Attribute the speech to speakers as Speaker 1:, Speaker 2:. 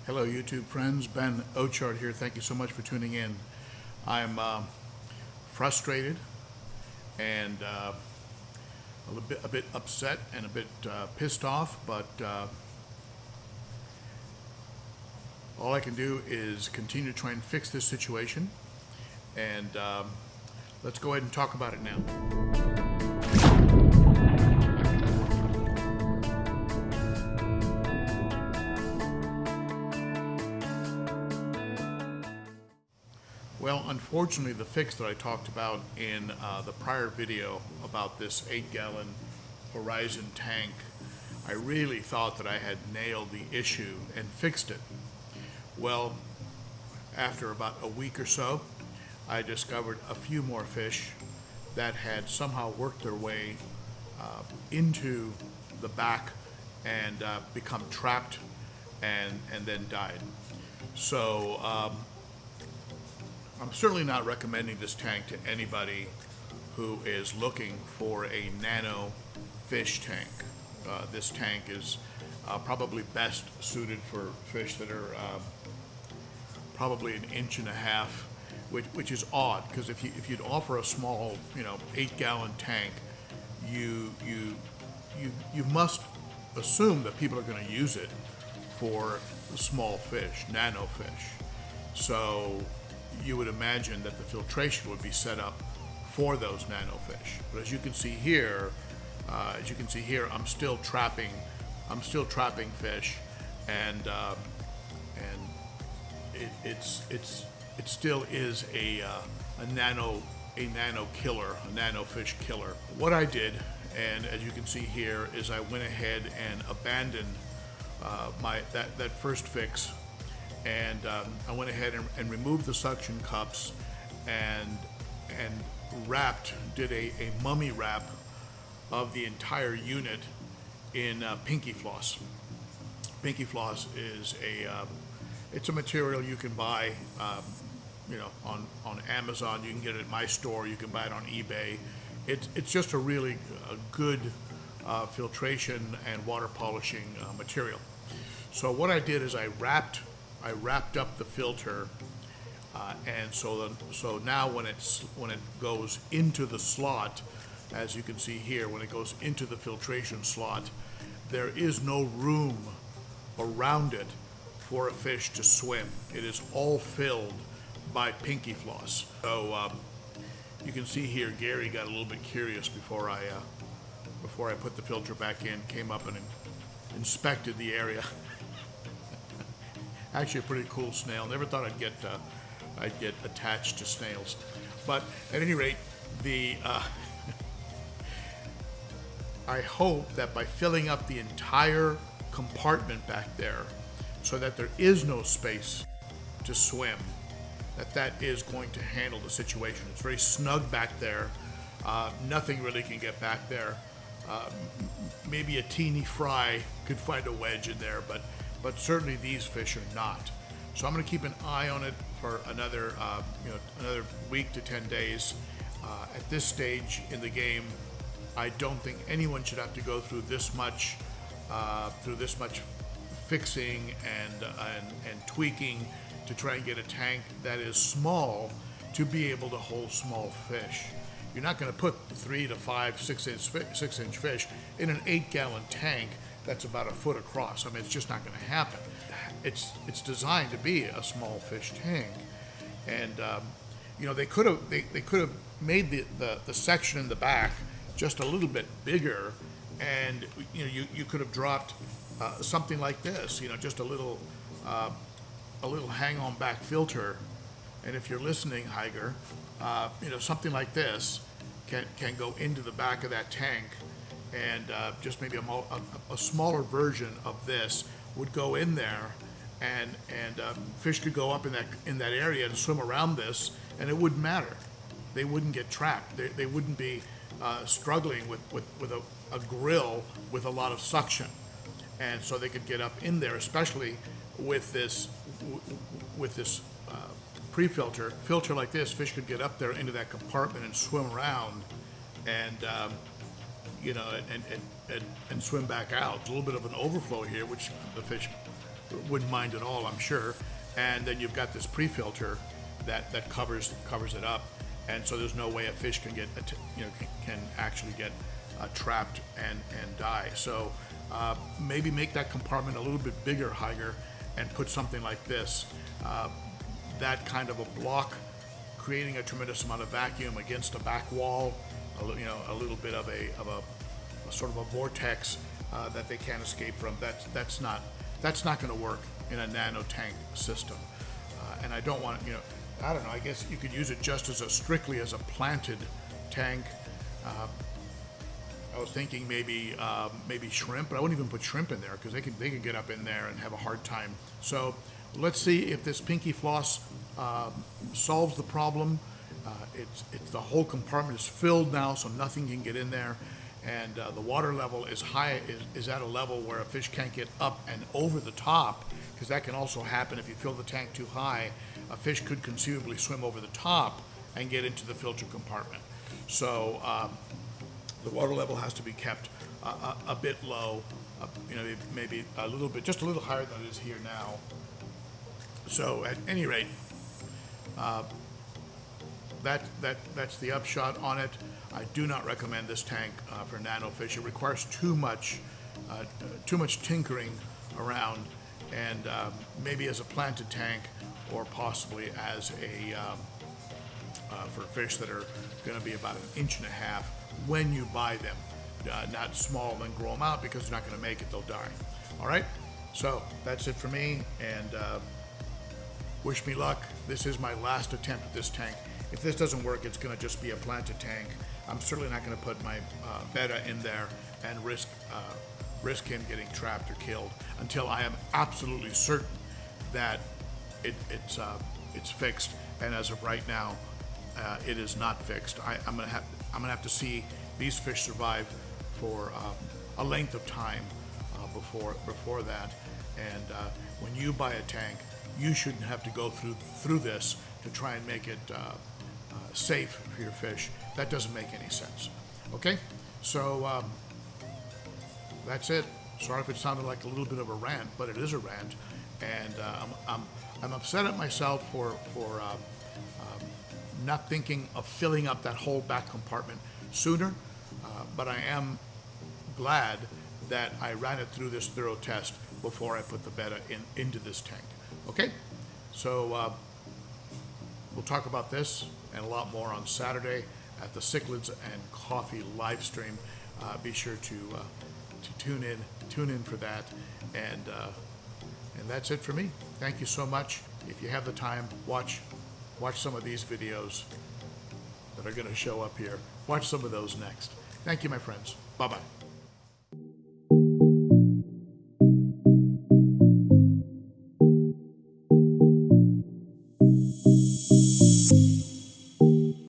Speaker 1: Hello, YouTube friends. Ben Ochart here. Thank you so much for tuning in. I'm frustrated and a bit upset and a bit pissed off, but all I can do is continue to try and fix this situation. And let's go ahead and talk about it now. Well, unfortunately, the fix that I talked about in the prior video about this 8-gallon Horizon tank, I really thought that I had nailed the issue and fixed it. Well, after about a week or so, I discovered a few more fish that had somehow worked their way into the back and become trapped and then died. So I'm certainly not recommending this tank to anybody who is looking for a nano fish tank. This tank is probably best suited for fish that are probably 1.5 inches, which is odd because if you'd offer a small 8-gallon tank, you must assume that people are going to use it for small fish, nano fish. So you would imagine that the filtration would be set up for those nano fish. But as you can see here, I'm still trapping fish, and it still is a nano killer, a nano fish killer. What I did, and as you can see here, is I went ahead and abandoned that first fix. And I went ahead and removed the suction cups and did a mummy wrap of the entire unit in Pinky Floss. Pinky Floss is it's a material you can buy, on Amazon. You can get it at my store. You can buy it on eBay. It's just a really good filtration and water polishing material. So what I did is I wrapped up the filter, and so now when it goes into the slot, as you can see here, when it goes into the filtration slot, there is no room around it for a fish to swim. It is all filled by Pinky Floss. So you can see here, Gary got a little bit curious before I put the filter back in, came up and inspected the area. Actually, a pretty cool snail. Never thought I'd get attached to snails, but at any rate, I hope that by filling up the entire compartment back there, so that there is no space to swim, that is going to handle the situation. It's very snug back there. Nothing really can get back there. Maybe a teeny fry could find a wedge in there, but certainly these fish are not. So I'm going to keep an eye on it for another week to 10 days. At this stage in the game, I don't think anyone should have to go through this much fixing and tweaking to try and get a tank that is small to be able to hold small fish. You're not going to put 3 to 5, 6-inch fish in an 8-gallon tank that's about 1 foot across. I mean, it's just not going to happen. It's designed to be a small fish tank, and they could have made the section in the back just a little bit bigger, and you could have dropped something like this, just a little hang-on back filter, and if you're listening, hygger, something like this can go into the back of that tank. And just maybe a smaller version of this would go in there, and fish could go up in that area and swim around this, and it wouldn't matter. They wouldn't get trapped. They wouldn't be struggling with a grill with a lot of suction, and so they could get up in there, especially with this filter like this. Fish could get up there into that compartment and swim around, and and swim back out. There's a little bit of an overflow here, which the fish wouldn't mind at all, I'm sure. And then you've got this pre-filter that covers it up, and so there's no way a fish can get can actually get trapped and die. So maybe make that compartment a little bit bigger, hygger, and put something like this. That kind of a block, creating a tremendous amount of vacuum against a back wall, a little bit of a sort of a vortex that they can't escape from. That's not going to work in a nano tank system. And I don't want, I don't know, I guess you could use it just as strictly as a planted tank. I was thinking maybe shrimp, but I wouldn't even put shrimp in there because they can get up in there and have a hard time. So let's see if this pinky floss solves the problem. It's the whole compartment is filled now, so nothing can get in there, and the water level is high, is at a level where a fish can't get up and over the top, because that can also happen if you fill the tank too high. A fish could conceivably swim over the top and get into the filter compartment. So the water level has to be kept a bit low, maybe a little bit, just a little higher than it is here now. So at any rate, that's the upshot on it. I do not recommend this tank for nano fish. It requires too much tinkering around, and maybe as a planted tank, or possibly as a for fish that are going to be about 1.5 inches when you buy them, not small and grow them out, because they're not going to make it, they'll die. All right, so that's it for me, and wish me luck. This is my last attempt at this tank. If this doesn't work, it's going to just be a planted tank. I'm certainly not going to put my betta in there and risk him getting trapped or killed until I am absolutely certain that it's fixed. And as of right now, it is not fixed. I'm gonna have to see these fish survive for a length of time before that. And when you buy a tank, you shouldn't have to go through this to try and make it safe for your fish. That doesn't make any sense. Okay, so that's it. Sorry if it sounded like a little bit of a rant, but it is a rant, and I'm upset at myself for not thinking of filling up that whole back compartment sooner, but I am glad that I ran it through this thorough test before I put the betta into this tank. Okay, so we'll talk about this and a lot more on Saturday at the Cichlids and Coffee live stream. Be sure to tune in for that, and that's it for me. Thank you so much. If you have the time, watch some of these videos that are going to show up here. Watch some of those next. Thank you, my friends. Bye-bye.